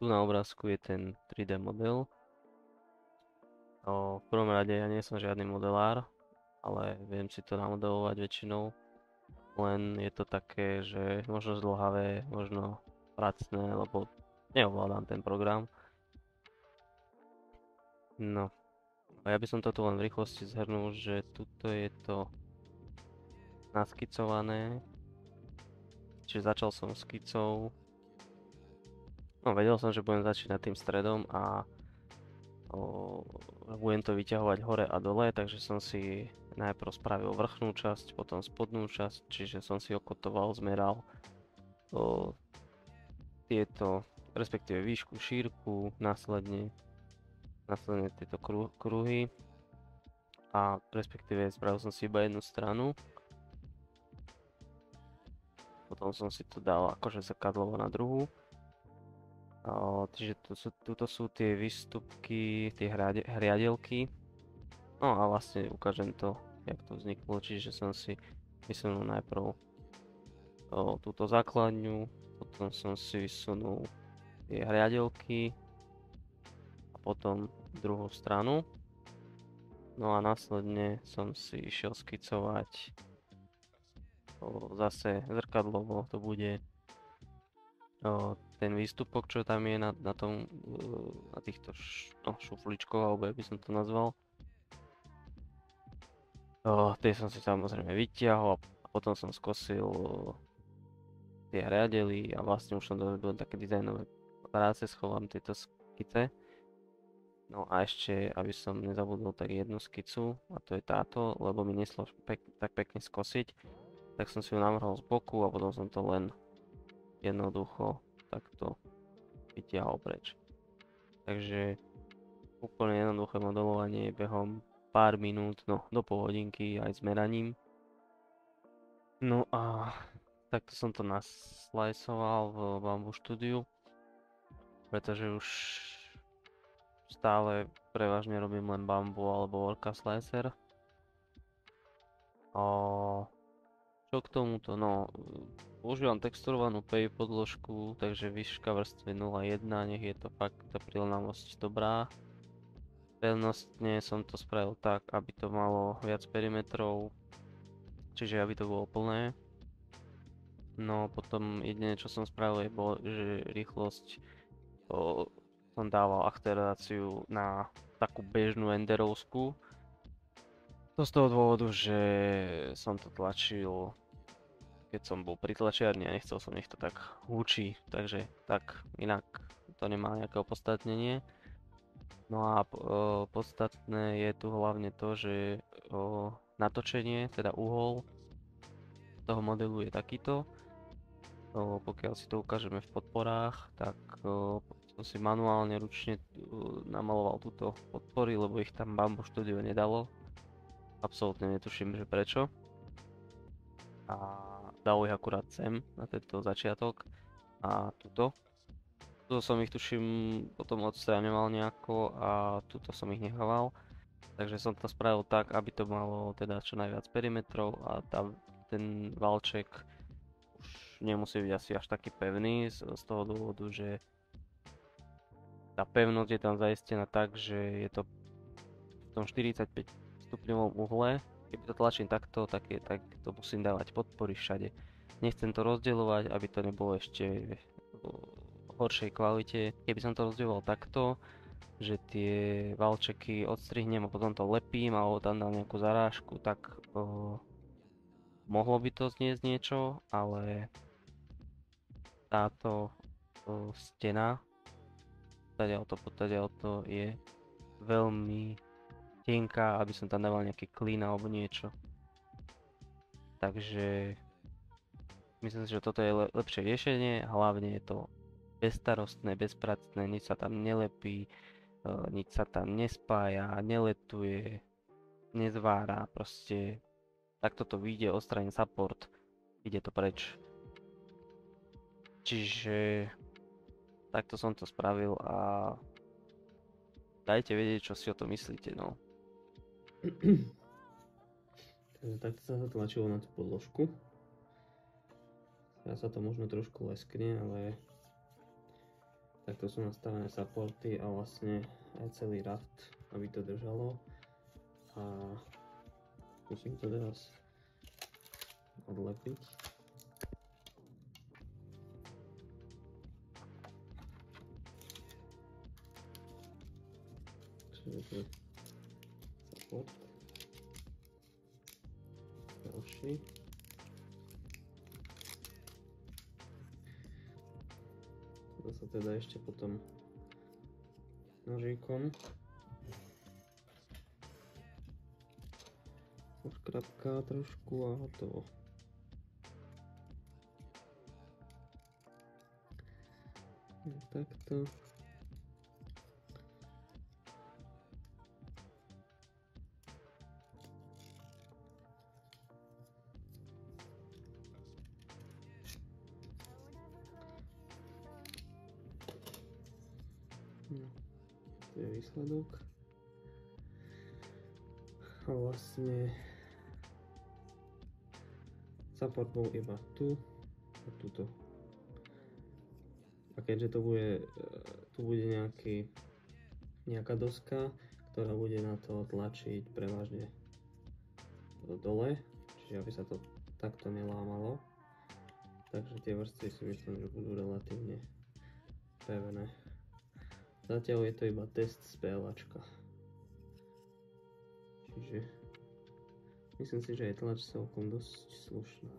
tu na obrázku je ten 3D model. V prvom rade ja nie som žiadny modelár, ale viem si to namodelovať väčšinou. Len je to také, že možno zdĺhavé, možno pracné, lebo neovládam ten program. No, a ja by som to tu len v rýchlosti zhrnul, že tuto je to naskicované. Čiže začal som skicou. No, vedel som, že budem začínať tým stredom a budem to vyťahovať hore a dole, takže som si najprv spravil vrchnú časť, potom spodnú časť, čiže som si okotoval, zmeral tieto, respektíve výšku, šírku, následne tieto kruhy a respektíve spravil som si iba jednu stranu. Potom som si to dal akože zrkadlovo na druhú. Čiže tuto sú tie výstupky, tie hriadelky. No a vlastne ukážem to, jak to vzniklo. Čiže som si vysunul najprv túto základňu, potom som si vysunul tie hriadelky a potom druhú stranu. No a následne som si išiel skicovať zase zrkadlovo, to bude ten výstupok, čo tam je na týchto šufličkoch, alebo jak by som to nazval. Tie som si samozrejme vytiahol a potom som skosil tie hriadely a vlastne už som dorobil také dizajnové práce, schovám tieto skice. No a ešte, aby som nezabudol, tak jednu skicu, a to je táto, lebo mi neslo tak pekne skosiť, tak som si ju navrhol z boku a potom som to len jednoducho takto vytiahol preč. Takže úplne jednoduché modelovanie behom pár minút, no do pol hodinky aj s meraním. No a takto som to naslajsoval v Bamboo Studio, pretože už stále prevažne robím len Bamboo alebo Orca Slicer. Čo k tomuto? No, používam texturovanú PI podložku, takže výška vrstvy 0,1, nech je to fakt tá prielnavosť dobrá. Pevnostne som to spravil tak, aby to malo viac perimetrov, čiže aby to bolo plné. No potom jediné, čo som spravil, bolo, že rýchlosť som dával akceleráciu na takú bežnú enderovskú. To z toho dôvodu, že som to tlačil, keď som bol pri tlačiarni a nechcel som, nech to tak húči, takže tak inak to nemá nejaké opodstatnenie. No a podstatné je tu hlavne to, že natočenie, teda uhol toho modelu je takýto. Pokiaľ si to ukážeme v podporách, tak som si manuálne ručne namaloval túto podpory, lebo ich tam Bamboo Studio nedalo. Absolútne netuším, že prečo. A dalo ich akurát sem, na tento začiatok. A tuto som ich tuším potom odstraňoval nejako a tuto som ich nechával. Takže som to spravil tak, aby to malo teda čo najviac perimetrov a ten valček už nemusí byť asi až taký pevný z toho dôvodu, že tá pevnosť je tam zaistená tak, že je to v tom 45 stupňovom uhle. Keby to tlačím takto, tak to musím dávať podpory všade. Nechcem to rozdeľovať, aby to nebolo ešte v horšej kvalite. Keby som to rozdeľoval takto, že tie valčeky odstrihnem a potom to lepím alebo tam dám nejakú zarážku, tak mohlo by to zniesť niečo, ale táto stena potiaľ to je veľmi tenká, aby som tam dával nejaký klín alebo niečo. Takže myslím si, že toto je lepšie riešenie, hlavne je to bezstarostné, bezpracné, nič sa tam nelepí, nič sa tam nespája, neletuje, nezvára, proste takto to vyjde, odstránim support, ide to preč. Čiže takto som to spravil a dajte vedieť, čo si o to myslíte, no. Takže takto sa zatlačilo na tú podložku. Teraz sa to možno trošku leskne, ale Takto sú nastavené supporty a vlastne aj celý raft, aby to držalo. A musím to teraz odlepiť. Čiže to je support. Ďalší. To sa teda ešte potom nožíkom uškrapká trošku a hotovo. Takto. No, to je výsledok. A vlastne support bol iba tu a tuto. A keďže tu bude nejaká doska, ktorá bude na to tlačiť prevažne dole, čiže aby sa to takto nelámalo. Takže tie vrstvy si myslím, že budú relatívne pevné. Zatiaľ je to iba test z PLAčka. Čiže myslím si, že je tlač celkom dosť slušná.